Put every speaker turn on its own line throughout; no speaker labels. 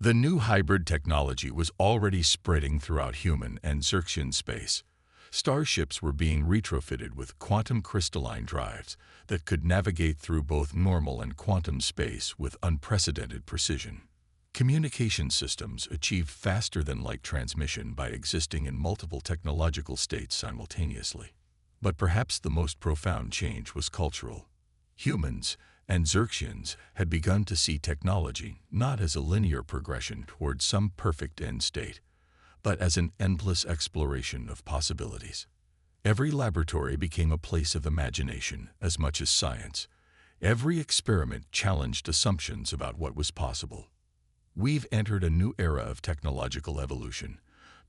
The new hybrid technology was already spreading throughout human and Xerxian space. Starships were being retrofitted with quantum crystalline drives that could navigate through both normal and quantum space with unprecedented precision. Communication systems achieved faster-than-light transmission by existing in multiple technological states simultaneously. But perhaps the most profound change was cultural. Humans and Xerxians had begun to see technology not as a linear progression toward some perfect end state, but as an endless exploration of possibilities. Every laboratory became a place of imagination as much as science. Every experiment challenged assumptions about what was possible. "We've entered a new era of technological evolution,"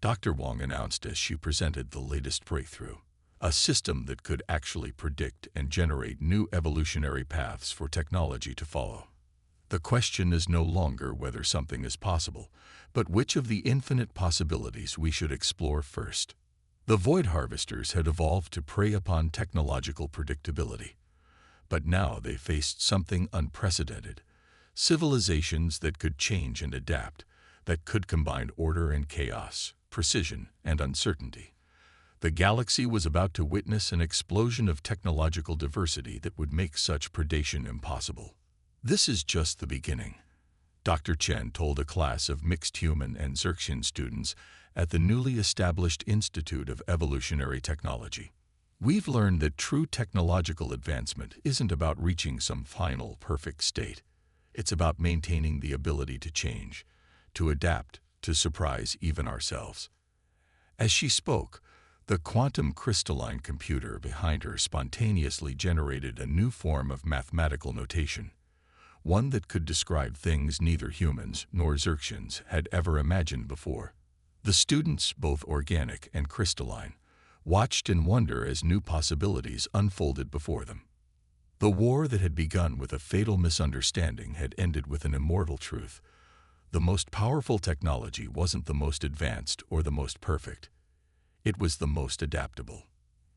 Dr. Wong announced as she presented the latest breakthrough, a system that could actually predict and generate new evolutionary paths for technology to follow. The question is no longer whether something is possible, but which of the infinite possibilities we should explore first. The void harvesters had evolved to prey upon technological predictability. But now they faced something unprecedented: civilizations that could change and adapt, that could combine order and chaos, precision and uncertainty. The galaxy was about to witness an explosion of technological diversity that would make such predation impossible. "This is just the beginning," Dr. Chen told a class of mixed human and Xerxian students at the newly established Institute of Evolutionary Technology. "We've learned that true technological advancement isn't about reaching some final, perfect state. It's about maintaining the ability to change, to adapt, to surprise even ourselves." As she spoke, the quantum crystalline computer behind her spontaneously generated a new form of mathematical notation, one that could describe things neither humans nor Xerxians had ever imagined before. The students, both organic and crystalline, watched in wonder as new possibilities unfolded before them. The war that had begun with a fatal misunderstanding had ended with an immortal truth. The most powerful technology wasn't the most advanced or the most perfect. It was the most adaptable.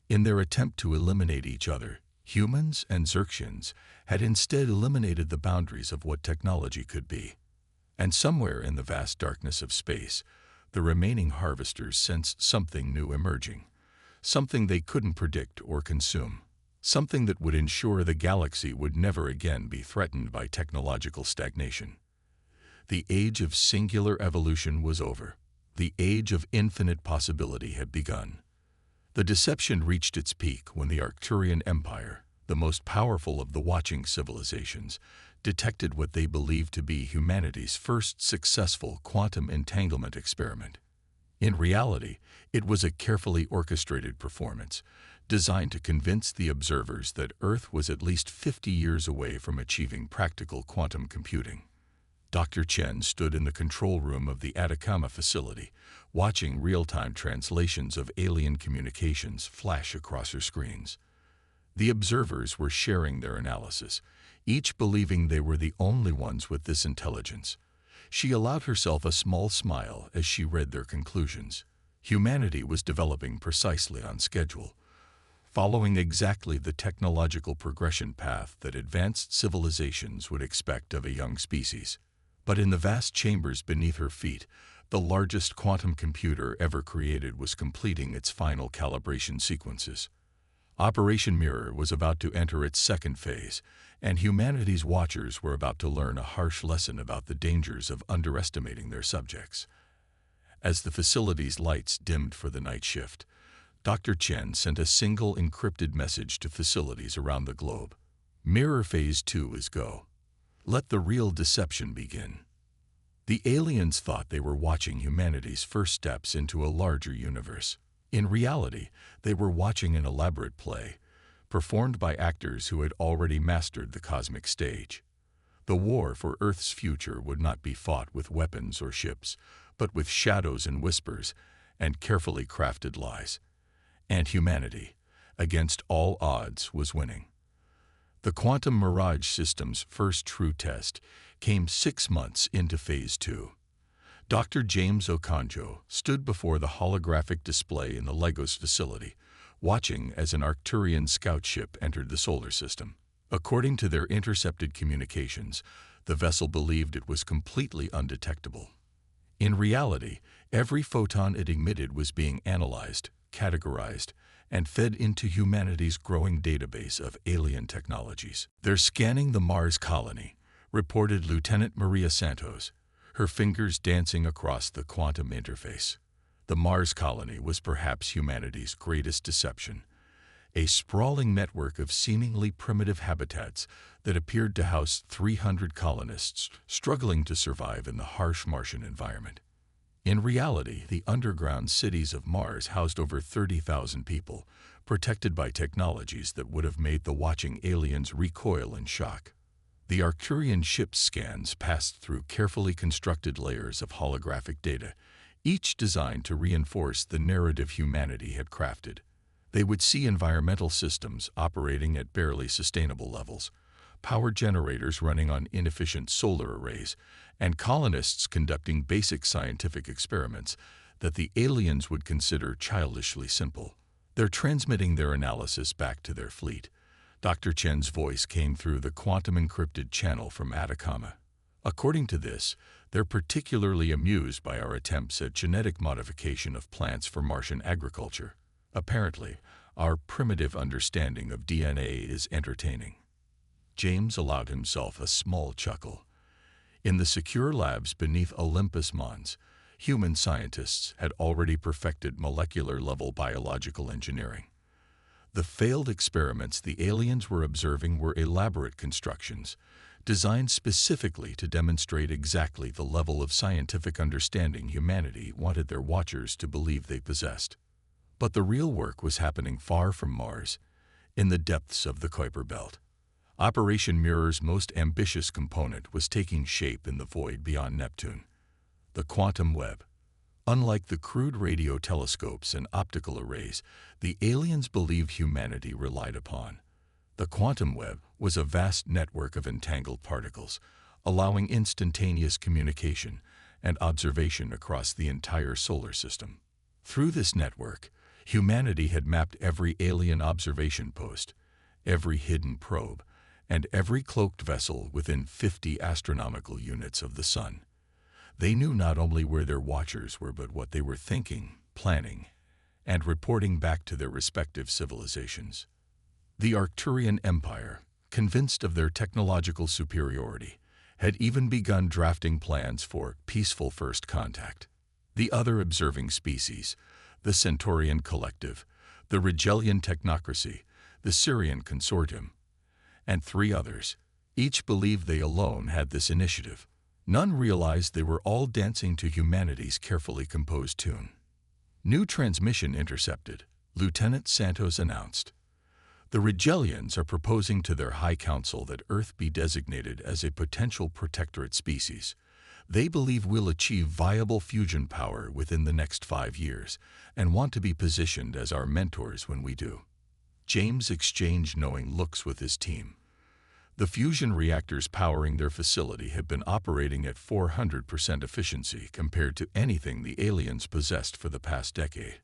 In their attempt to eliminate each other, humans and Xerxians had instead eliminated the boundaries of what technology could be. And somewhere in the vast darkness of space, the remaining harvesters sensed something new emerging, something they couldn't predict or consume, something that would ensure the galaxy would never again be threatened by technological stagnation. The age of singular evolution was over. The age of infinite possibility had begun. The deception reached its peak when the Arcturian Empire, the most powerful of the watching civilizations, detected what they believed to be humanity's first successful quantum entanglement experiment. In reality, it was a carefully orchestrated performance, designed to convince the observers that Earth was at least 50 years away from achieving practical quantum computing. Dr. Chen stood in the control room of the Atacama facility, watching real-time translations of alien communications flash across her screens. The observers were sharing their analysis, each believing they were the only ones with this intelligence. She allowed herself a small smile as she read their conclusions. Humanity was developing precisely on schedule, following exactly the technological progression path that advanced civilizations would expect of a young species. But in the vast chambers beneath her feet, the largest quantum computer ever created was completing its final calibration sequences. Operation Mirror was about to enter its second phase, and humanity's watchers were about to learn a harsh lesson about the dangers of underestimating their subjects. As the facility's lights dimmed for the night shift, Dr. Chen sent a single encrypted message to facilities around the globe. "Mirror Phase 2 is go. Let the real deception begin." The aliens thought they were watching humanity's first steps into a larger universe. In reality, they were watching an elaborate play, performed by actors who had already mastered the cosmic stage. The war for Earth's future would not be fought with weapons or ships, but with shadows and whispers and carefully crafted lies. And humanity, against all odds, was winning. The Quantum Mirage system's first true test came 6 months into Phase 2. Dr. James Okonjo stood before the holographic display in the Lagos facility, watching as an Arcturian scout ship entered the solar system. According to their intercepted communications, The vessel believed it was completely undetectable. In reality, every photon it emitted was being analyzed, categorized, and fed into humanity's growing database of alien technologies. "They're scanning the Mars colony," reported Lieutenant Maria Santos, her fingers dancing across the quantum interface. The Mars colony was perhaps humanity's greatest deception, a sprawling network of seemingly primitive habitats that appeared to house 300 colonists struggling to survive in the harsh Martian environment. In reality, the underground cities of Mars housed over 30,000 people, protected by technologies that would have made the watching aliens recoil in shock. The Arcturian ship's scans passed through carefully constructed layers of holographic data, each designed to reinforce the narrative humanity had crafted. They would see environmental systems operating at barely sustainable levels, power generators running on inefficient solar arrays, and colonists conducting basic scientific experiments that the aliens would consider childishly simple. "They're transmitting their analysis back to their fleet." Dr. Chen's voice came through the quantum-encrypted channel from Atacama. "According to this, they're particularly amused by our attempts at genetic modification of plants for Martian agriculture. Apparently, our primitive understanding of DNA is entertaining." James allowed himself a small chuckle. In the secure labs beneath Olympus Mons, human scientists had already perfected molecular-level biological engineering. The failed experiments the aliens were observing were elaborate constructions, designed specifically to demonstrate exactly the level of scientific understanding humanity wanted their watchers to believe they possessed. But the real work was happening far from Mars, in the depths of the Kuiper Belt. Operation Mirror's most ambitious component was taking shape in the void beyond Neptune, the quantum web. Unlike the crude radio telescopes and optical arrays the aliens believed humanity relied upon, the quantum web was a vast network of entangled particles, allowing instantaneous communication and observation across the entire solar system. Through this network, humanity had mapped every alien observation post, every hidden probe, and every cloaked vessel within 50 astronomical units of the Sun. They knew not only where their watchers were, but what they were thinking, planning, and reporting back to their respective civilizations. The Arcturian Empire, convinced of their technological superiority, had even begun drafting plans for peaceful first contact. The other observing species, the Centaurian Collective, the Rigelian Technocracy, the Syrian Consortium, and 3 others, each believed they alone had this initiative. None realized they were all dancing to humanity's carefully composed tune. "New transmission intercepted," Lieutenant Santos announced. "The Rigelians are proposing to their High Council that Earth be designated as a potential protectorate species. They believe we'll achieve viable fusion power within the next 5 years and want to be positioned as our mentors when we do." James exchanged knowing looks with his team. The fusion reactors powering their facility had been operating at 400% efficiency compared to anything the aliens possessed for the past decade.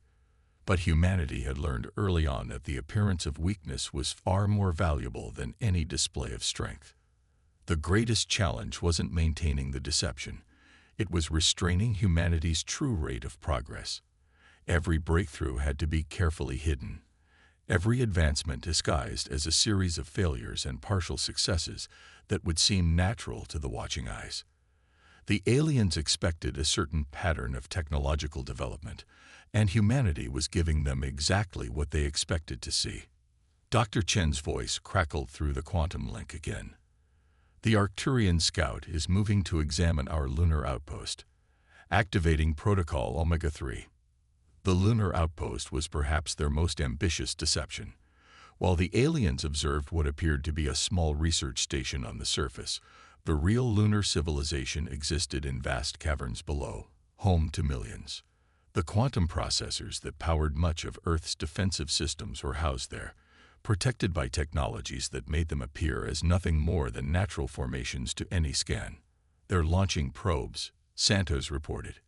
But humanity had learned early on that the appearance of weakness was far more valuable than any display of strength. The greatest challenge wasn't maintaining the deception. It was restraining humanity's true rate of progress. Every breakthrough had to be carefully hidden. Every advancement disguised as a series of failures and partial successes that would seem natural to the watching eyes. The aliens expected a certain pattern of technological development, and humanity was giving them exactly what they expected to see. Dr. Chen's voice crackled through the quantum link again. "The Arcturian Scout is moving to examine our lunar outpost, activating Protocol Omega-3. The lunar outpost was perhaps their most ambitious deception. While the aliens observed what appeared to be a small research station on the surface, the real lunar civilization existed in vast caverns below, home to millions. The quantum processors that powered much of Earth's defensive systems were housed there, protected by technologies that made them appear as nothing more than natural formations to any scan. They're launching probes," Santos reported.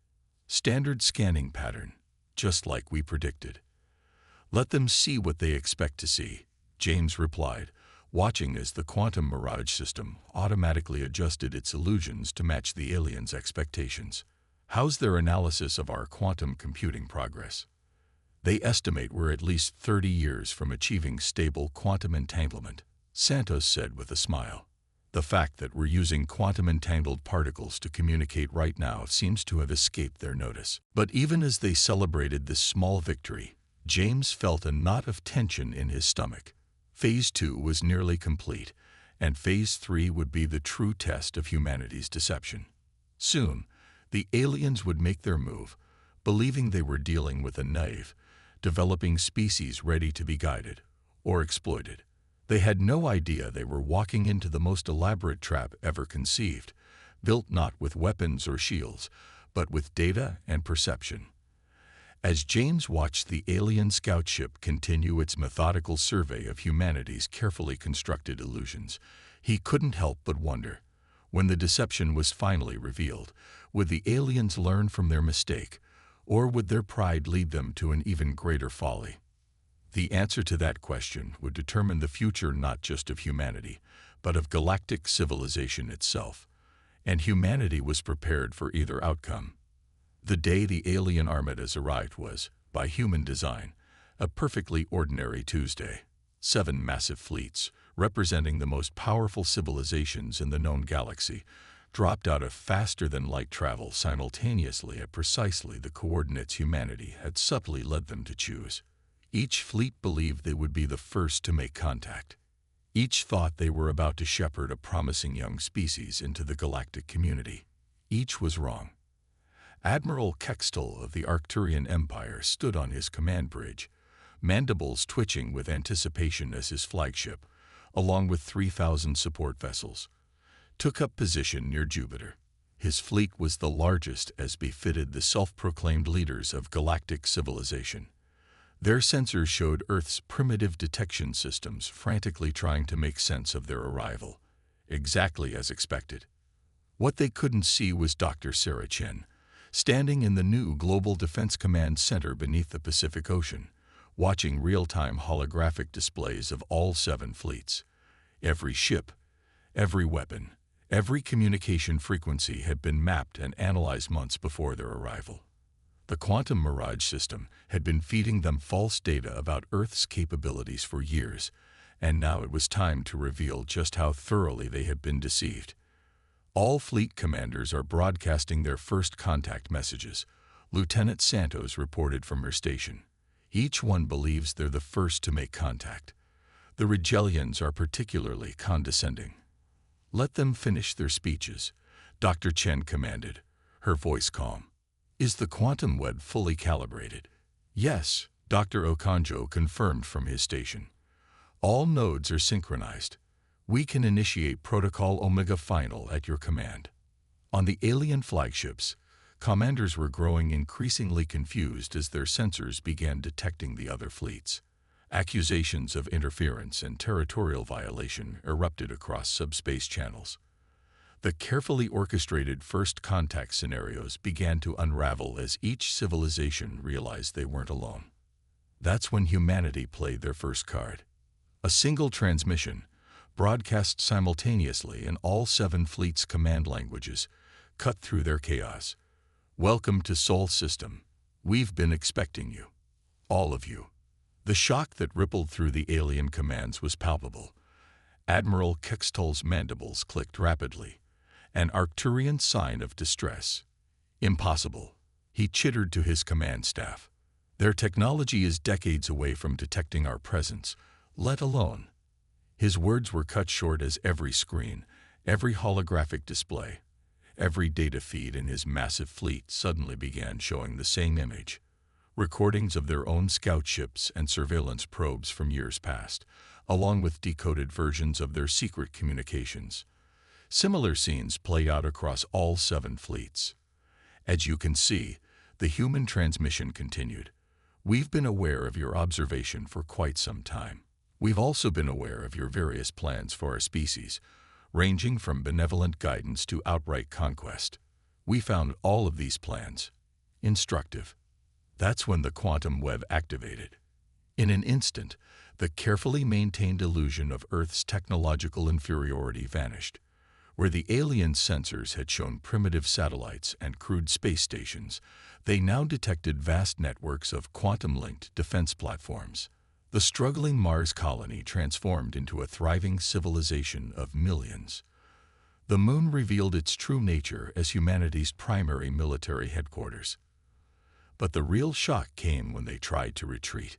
"Standard scanning pattern, just like we predicted." "Let them see what they expect to see," James replied, watching as the quantum mirage system automatically adjusted its illusions to match the aliens' expectations. How's their analysis of our quantum computing progress? They estimate we're at least 30 years from achieving stable quantum entanglement, Santos said with a smile. The fact that we're using quantum-entangled particles to communicate right now seems to have escaped their notice. But even as they celebrated this small victory, James felt a knot of tension in his stomach. Phase 2 was nearly complete, and Phase 3 would be the true test of humanity's deception. Soon, the aliens would make their move, believing they were dealing with a naive, developing species ready to be guided or exploited. They had no idea they were walking into the most elaborate trap ever conceived, built not with weapons or shields, but with data and perception. As James watched the alien scout ship continue its methodical survey of humanity's carefully constructed illusions, he couldn't help but wonder, when the deception was finally revealed, would the aliens learn from their mistake, or would their pride lead them to an even greater folly? The answer to that question would determine the future not just of humanity, but of galactic civilization itself, and humanity was prepared for either outcome. The day the alien armadas arrived was, by human design, a perfectly ordinary Tuesday. 7 massive fleets, representing the most powerful civilizations in the known galaxy, dropped out of faster-than-light travel simultaneously at precisely the coordinates humanity had subtly led them to choose. Each fleet believed they would be the first to make contact. Each thought they were about to shepherd a promising young species into the galactic community. Each was wrong. Admiral Kextel of the Arcturian Empire stood on his command bridge, mandibles twitching with anticipation as his flagship, along with 3,000 support vessels, took up position near Jupiter. His fleet was the largest as befitted the self-proclaimed leaders of galactic civilization. Their sensors showed Earth's primitive detection systems frantically trying to make sense of their arrival, exactly as expected. What they couldn't see was Dr. Sarah Chen, standing in the new Global Defense Command Center beneath the Pacific Ocean, watching real-time holographic displays of all 7 fleets. Every ship, every weapon, every communication frequency had been mapped and analyzed months before their arrival. The quantum mirage system had been feeding them false data about Earth's capabilities for years, and now it was time to reveal just how thoroughly they had been deceived. All fleet commanders are broadcasting their first contact messages, Lieutenant Santos reported from her station. Each one believes they're the first to make contact. The Rigelians are particularly condescending. Let them finish their speeches, Dr. Chen commanded, her voice calm. Is the quantum web fully calibrated? Yes, Dr. Okonjo confirmed from his station. All nodes are synchronized. We can initiate Protocol Omega Final at your command. On the alien flagships, commanders were growing increasingly confused as their sensors began detecting the other fleets. Accusations of interference and territorial violation erupted across subspace channels. The carefully orchestrated first contact scenarios began to unravel as each civilization realized they weren't alone. That's when humanity played their first card. A single transmission, broadcast simultaneously in all 7 fleets' command languages, cut through their chaos. Welcome to Sol System. We've been expecting you. All of you. The shock that rippled through the alien commands was palpable. Admiral Kextel's mandibles clicked rapidly, an Arcturian sign of distress. Impossible, he chittered to his command staff. Their technology is decades away from detecting our presence, let alone. His words were cut short as every screen, every holographic display, every data feed in his massive fleet suddenly began showing the same image. Recordings of their own scout ships and surveillance probes from years past, along with decoded versions of their secret communications. Similar scenes play out across all 7 fleets. As you can see, the human transmission continued. We've been aware of your observation for quite some time. We've also been aware of your various plans for our species, ranging from benevolent guidance to outright conquest. We found all of these plans instructive. That's when the quantum web activated. In an instant, the carefully maintained illusion of Earth's technological inferiority vanished. Where the alien sensors had shown primitive satellites and crude space stations, they now detected vast networks of quantum-linked defense platforms. The struggling Mars colony transformed into a thriving civilization of millions. The Moon revealed its true nature as humanity's primary military headquarters. But the real shock came when they tried to retreat.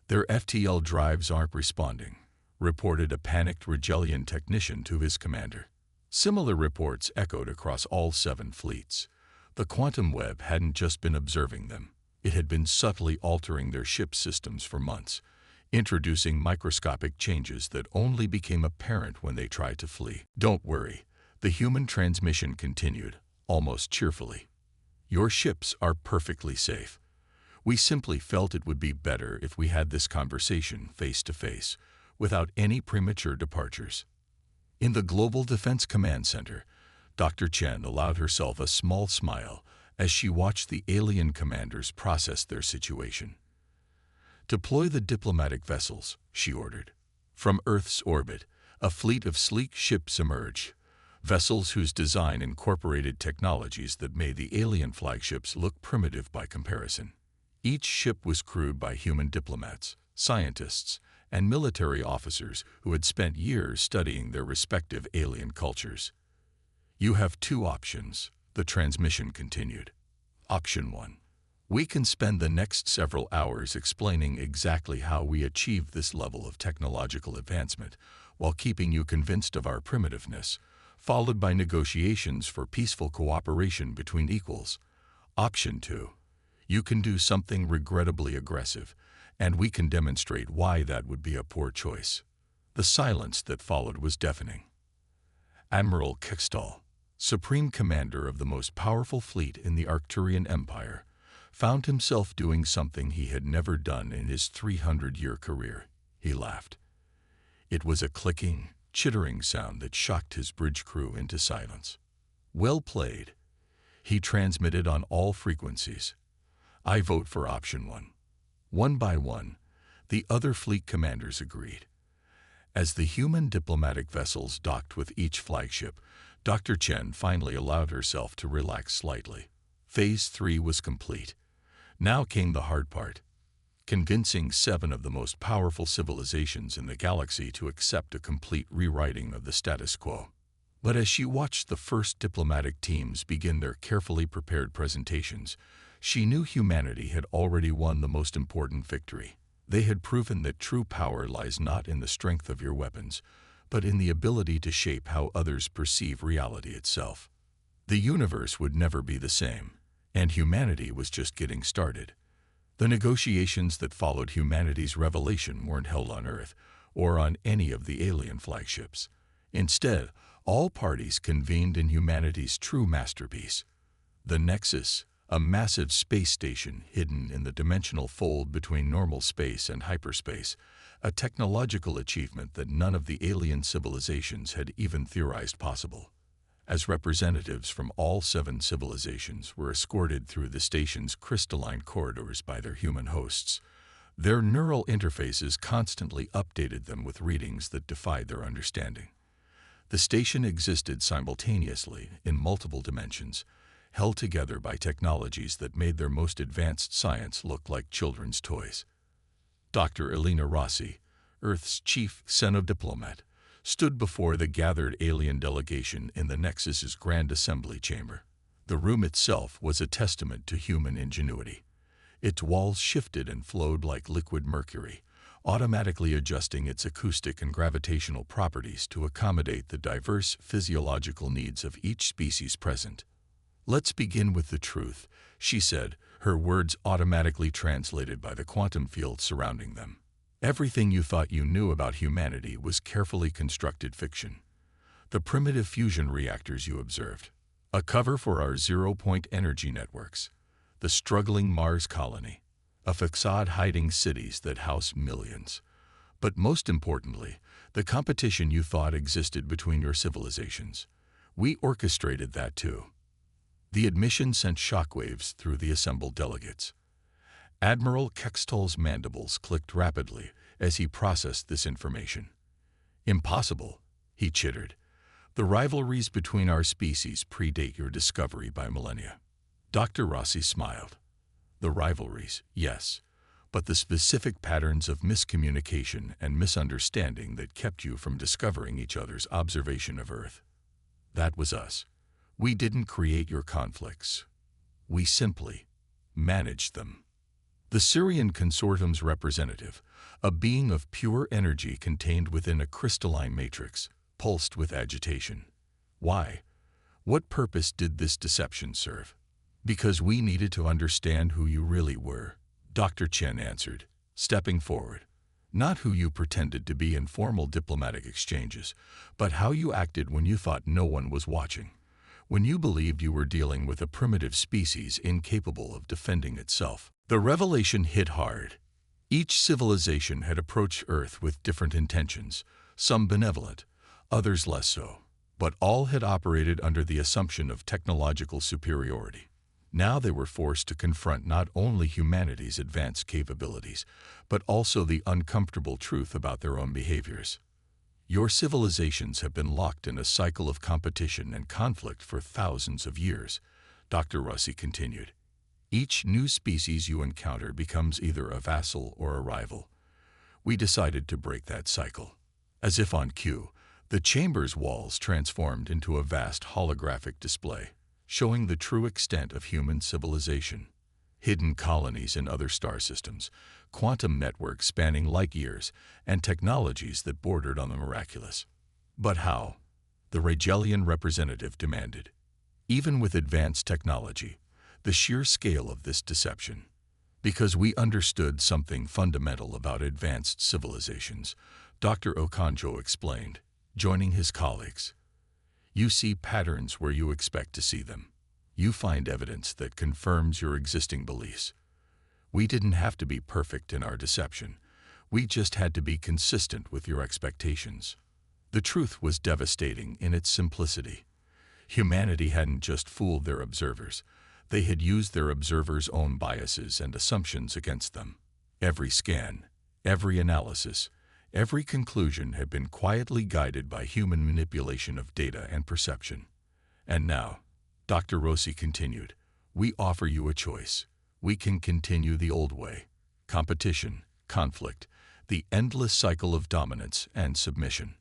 "Their FTL drives aren't responding," reported a panicked Rigelian technician to his commander. Similar reports echoed across all 7 fleets. The quantum web hadn't just been observing them. It had been subtly altering their ship systems for months, introducing microscopic changes that only became apparent when they tried to flee. "Don't worry," the human transmission continued, almost cheerfully. "Your ships are perfectly safe. We simply felt it would be better if we had this conversation face to face, without any premature departures." In the Global Defense Command Center, Dr. Chen allowed herself a small smile as she watched the alien commanders process their situation. "Deploy the diplomatic vessels," she ordered. From Earth's orbit, a fleet of sleek ships emerged, vessels whose design incorporated technologies that made the alien flagships look primitive by comparison. Each ship was crewed by human diplomats, scientists, and military officers who had spent years studying their respective alien cultures. "You have 2 options," the transmission continued. "Option 1. We can spend the next several hours explaining exactly how we achieved this level of technological advancement while keeping you convinced of our primitiveness, followed by negotiations for peaceful cooperation between equals. Option 2. You can do something regrettably aggressive, and we can demonstrate why that would be a poor choice." The silence that followed was deafening. Admiral Kextal, supreme commander of the most powerful fleet in the Arcturian Empire, found himself doing something he had never done in his 300-year career. He laughed. It was a clicking, chittering sound that shocked his bridge crew into silence. "Well played," he transmitted on all frequencies. "I vote for option 1. One by one, the other fleet commanders agreed. As the human diplomatic vessels docked with each flagship, Dr. Chen finally allowed herself to relax slightly. Phase 3 was complete. Now came the hard part: convincing 7 of the most powerful civilizations in the galaxy to accept a complete rewriting of the status quo. But as she watched the first diplomatic teams begin their carefully prepared presentations, she knew humanity had already won the most important victory. They had proven that true power lies not in the strength of your weapons, but in the ability to shape how others perceive reality itself. The universe would never be the same, and humanity was just getting started. The negotiations that followed humanity's revelation weren't held on Earth or on any of the alien flagships. Instead, all parties convened in humanity's true masterpiece, the Nexus, a massive space station hidden in the dimensional fold between normal space and hyperspace, a technological achievement that none of the alien civilizations had even theorized possible. As representatives from all 7 civilizations were escorted through the station's crystalline corridors by their human hosts, their neural interfaces constantly updated them with readings that defied their understanding. The station existed simultaneously in multiple dimensions, held together by technologies that made their most advanced science look like children's toys. Dr. Elena Rossi, Earth's chief xenodiplomat, stood before the gathered alien delegation in the Nexus's Grand Assembly Chamber. The room itself was a testament to human ingenuity. Its walls shifted and flowed like liquid mercury, automatically adjusting its acoustic and gravitational properties to accommodate the diverse physiological needs of each species present. "Let's begin with the truth," she said, her words automatically translated by the quantum field surrounding them. "Everything you thought you knew about humanity was carefully constructed fiction. The primitive fusion reactors you observed, a cover for our zero-point energy networks, the struggling Mars colony, a facade hiding cities that house millions. But most importantly, the competition you thought existed between your civilizations. We orchestrated that too." The admission sent shockwaves through the assembled delegates. Admiral Kextol's mandibles clicked rapidly as he processed this information. Impossible, he chittered. The rivalries between our species predate your discovery by millennia. Dr. Rossi smiled. The rivalries, yes, but the specific patterns of miscommunication and misunderstanding that kept you from discovering each other's observation of Earth. That was us. We didn't create your conflicts. We simply managed them. The Syrian Consortium's representative, a being of pure energy contained within a crystalline matrix, pulsed with agitation. Why? What purpose did this deception serve? Because we needed to understand who you really were, Dr. Chen answered, stepping forward. Not who you pretended to be in formal diplomatic exchanges, but how you acted when you thought no one was watching, when you believed you were dealing with a primitive species incapable of defending itself. The revelation hit hard. Each civilization had approached Earth with different intentions, some benevolent, others less so, but all had operated under the assumption of technological superiority. Now they were forced to confront not only humanity's advanced capabilities, but also the uncomfortable truth about their own behaviors. Your civilizations have been locked in a cycle of competition and conflict for thousands of years, Dr. Rossi continued. Each new species you encounter becomes either a vassal or a rival. We decided to break that cycle. As if on cue, the chamber's walls transformed into a vast holographic display, showing the true extent of human civilization. Hidden colonies in other star systems, quantum networks spanning light years, and technologies that bordered on the miraculous. But how? The Regelian representative demanded. Even with advanced technology, the sheer scale of this deception. Because we understood something fundamental about advanced civilizations, Dr. Okonjo explained, joining his colleagues. You see patterns where you expect to see them. You find evidence that confirms your existing beliefs. We didn't have to be perfect in our deception. We just had to be consistent with your expectations. The truth was devastating in its simplicity. Humanity hadn't just fooled their observers. They had used their observers' own biases and assumptions against them. Every scan, every analysis, every conclusion had been quietly guided by human manipulation of data and perception. And now, Dr. Rossi continued, we offer you a choice. We can continue the old way. Competition, conflict, the endless cycle of dominance and submission.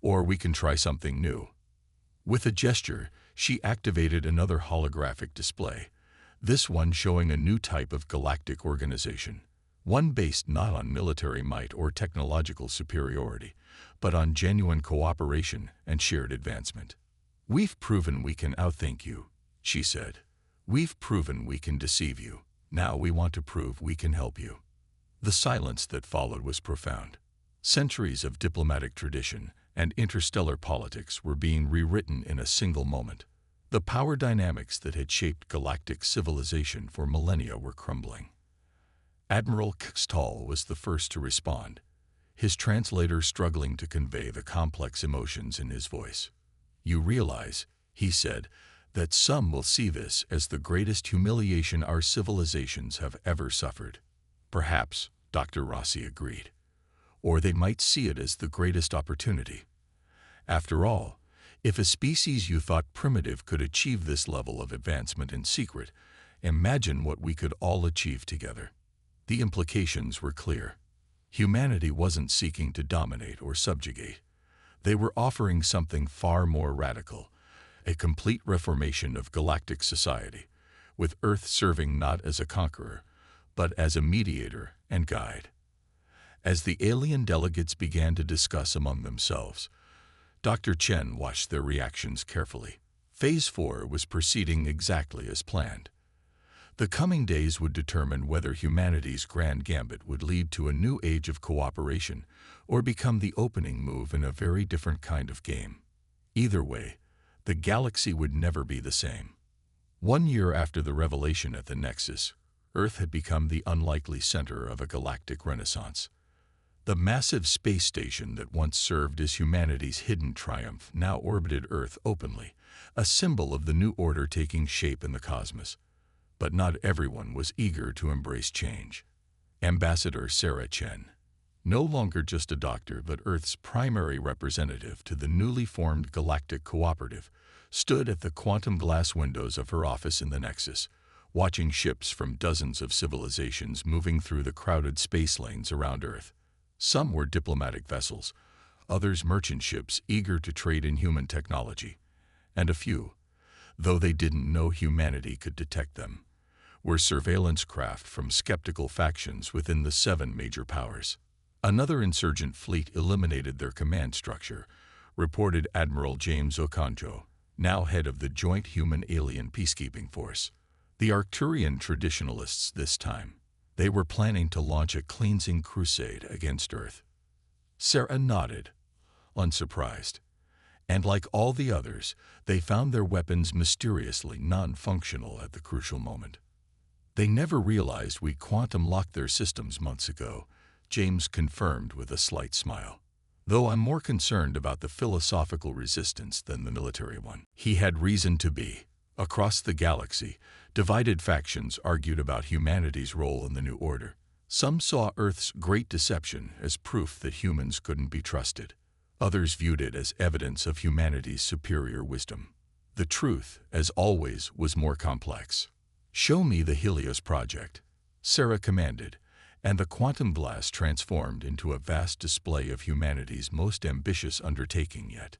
Or we can try something new. With a gesture, she activated another holographic display, this one showing a new type of galactic organization, one based not on military might or technological superiority, but on genuine cooperation and shared advancement. We've proven we can outthink you, she said. We've proven we can deceive you. Now we want to prove we can help you. The silence that followed was profound. Centuries of diplomatic tradition and interstellar politics were being rewritten in a single moment. The power dynamics that had shaped galactic civilization for millennia were crumbling. Admiral Kextol was the first to respond, his translator struggling to convey the complex emotions in his voice. You realize, he said, that some will see this as the greatest humiliation our civilizations have ever suffered. Perhaps, Dr. Rossi agreed. Or they might see it as the greatest opportunity. After all, if a species you thought primitive could achieve this level of advancement in secret, imagine what we could all achieve together. The implications were clear. Humanity wasn't seeking to dominate or subjugate. They were offering something far more radical, a complete reformation of galactic society, with Earth serving not as a conqueror, but as a mediator and guide. As the alien delegates began to discuss among themselves, Dr. Chen watched their reactions carefully. Phase 4 was proceeding exactly as planned. The coming days would determine whether humanity's grand gambit would lead to a new age of cooperation or become the opening move in a very different kind of game. Either way, the galaxy would never be the same. 1 year after the revelation at the Nexus, Earth had become the unlikely center of a galactic renaissance. The massive space station that once served as humanity's hidden triumph now orbited Earth openly, a symbol of the new order taking shape in the cosmos. But not everyone was eager to embrace change. Ambassador Sarah Chen, no longer just a doctor but Earth's primary representative to the newly formed Galactic Cooperative, stood at the quantum glass windows of her office in the Nexus, watching ships from dozens of civilizations moving through the crowded space lanes around Earth. Some were diplomatic vessels, others merchant ships eager to trade in human technology, and a few, though they didn't know humanity could detect them, were surveillance craft from skeptical factions within the 7 major powers. Another insurgent fleet eliminated their command structure, reported Admiral James Okonjo, now head of the Joint Human-Alien Peacekeeping Force. The Arcturian traditionalists this time. They were planning to launch a cleansing crusade against Earth. Sarah nodded, unsurprised. And like all the others, they found their weapons mysteriously non-functional at the crucial moment. They never realized we quantum-locked their systems months ago, James confirmed with a slight smile. Though I'm more concerned about the philosophical resistance than the military one. He had reason to be. Across the galaxy, divided factions argued about humanity's role in the new order. Some saw Earth's great deception as proof that humans couldn't be trusted. Others viewed it as evidence of humanity's superior wisdom. The truth, as always, was more complex. "Show me the Helios project," Sarah commanded, and the quantum blast transformed into a vast display of humanity's most ambitious undertaking yet.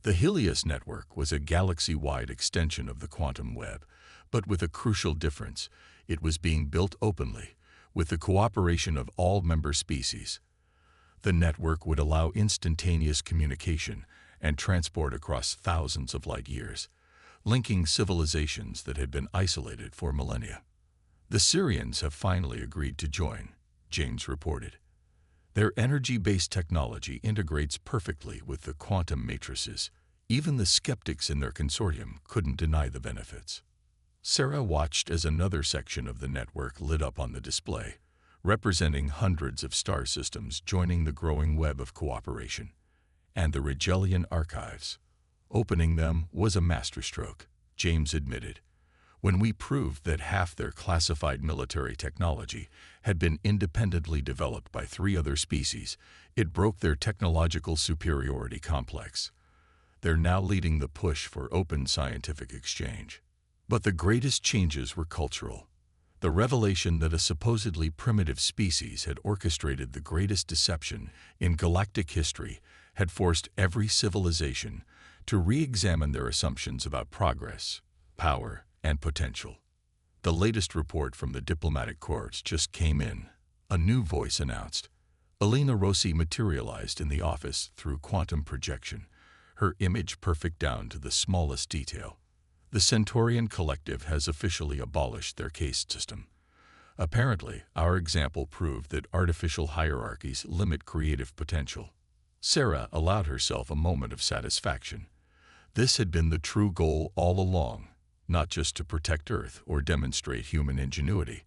The Helios network was a galaxy-wide extension of the quantum web, but with a crucial difference: it was being built openly, with the cooperation of all member species. The network would allow instantaneous communication and transport across thousands of light years, linking civilizations that had been isolated for millennia. "The Syrians have finally agreed to join," James reported. "Their energy-based technology integrates perfectly with the quantum matrices. Even the skeptics in their consortium couldn't deny the benefits." Sarah watched as another section of the network lit up on the display, representing hundreds of star systems joining the growing web of cooperation. And the Rigelian archives. Opening them was a masterstroke, James admitted. When we proved that half their classified military technology had been independently developed by 3 other species, it broke their technological superiority complex. They're now leading the push for open scientific exchange. But the greatest changes were cultural. The revelation that a supposedly primitive species had orchestrated the greatest deception in galactic history had forced every civilization to re-examine their assumptions about progress, power, and potential. The latest report from the diplomatic corps just came in, a new voice announced. Elena Rossi materialized in the office through quantum projection, her image perfect down to the smallest detail. The Centaurian Collective has officially abolished their caste system. Apparently, our example proved that artificial hierarchies limit creative potential. Sarah allowed herself a moment of satisfaction. This had been the true goal all along, not just to protect Earth or demonstrate human ingenuity,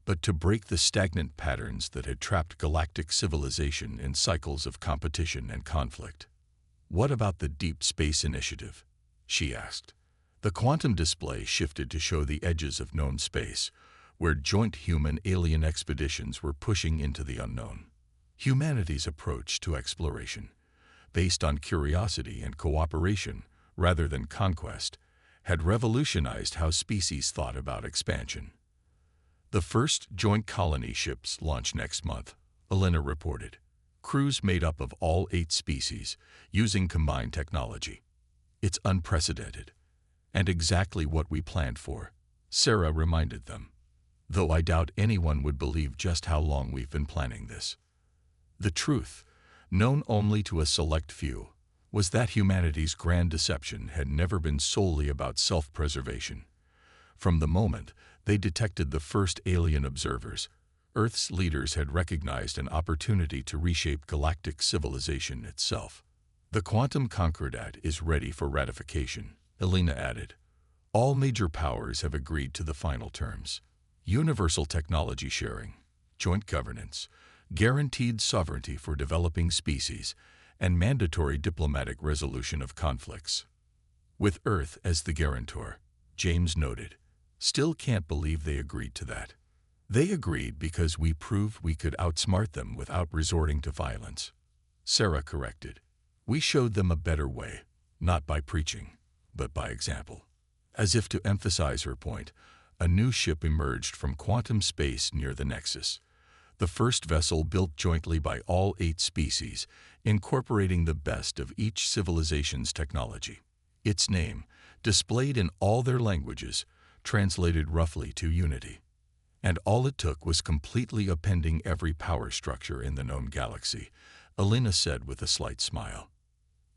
but to break the stagnant patterns that had trapped galactic civilization in cycles of competition and conflict. "What about the Deep Space Initiative?" she asked. The quantum display shifted to show the edges of known space, where joint human-alien expeditions were pushing into the unknown. Humanity's approach to exploration, based on curiosity and cooperation rather than conquest, had revolutionized how species thought about expansion. "The first joint colony ships launch next month," Elena reported. "Crews made up of all 8 species, using combined technology. It's unprecedented, and exactly what we planned for," Sarah reminded them. "Though I doubt anyone would believe just how long we've been planning this." The truth, known only to a select few, was that humanity's grand deception had never been solely about self-preservation. From the moment they detected the first alien observers, Earth's leaders had recognized an opportunity to reshape galactic civilization itself. "The Quantum Concordat is ready for ratification," Elena added. "All major powers have agreed to the final terms. Universal technology sharing, joint governance, guaranteed sovereignty for developing species, and mandatory diplomatic resolution of conflicts." With Earth as the guarantor, James noted, Still can't believe they agreed to that. They agreed because we proved we could outsmart them without resorting to violence. Sarah corrected. We showed them a better way, not by preaching, but by example. As if to emphasize her point, a new ship emerged from quantum space near the Nexus. The first vessel built jointly by all 8 species, incorporating the best of each civilization's technology. Its name, displayed in all their languages, translated roughly to Unity. And all it took was completely appending every power structure in the known galaxy, Elena said with a slight smile.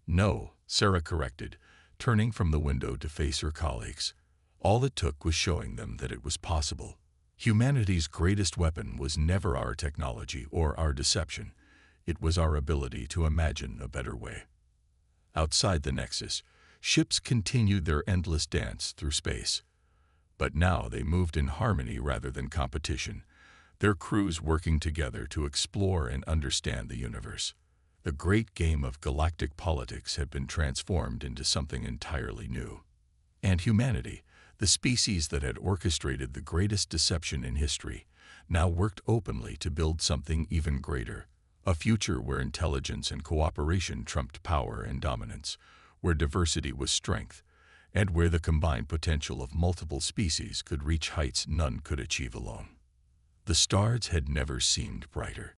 No, Sarah corrected, turning from the window to face her colleagues. All it took was showing them that it was possible. Humanity's greatest weapon was never our technology or our deception. It was our ability to imagine a better way. Outside the Nexus, ships continued their endless dance through space. But now they moved in harmony rather than competition, their crews working together to explore and understand the universe. The great game of galactic politics had been transformed into something entirely new. And humanity, the species that had orchestrated the greatest deception in history, now worked openly to build something even greater, a future where intelligence and cooperation trumped power and dominance, where diversity was strength, and where the combined potential of multiple species could reach heights none could achieve alone. The stars had never seemed brighter.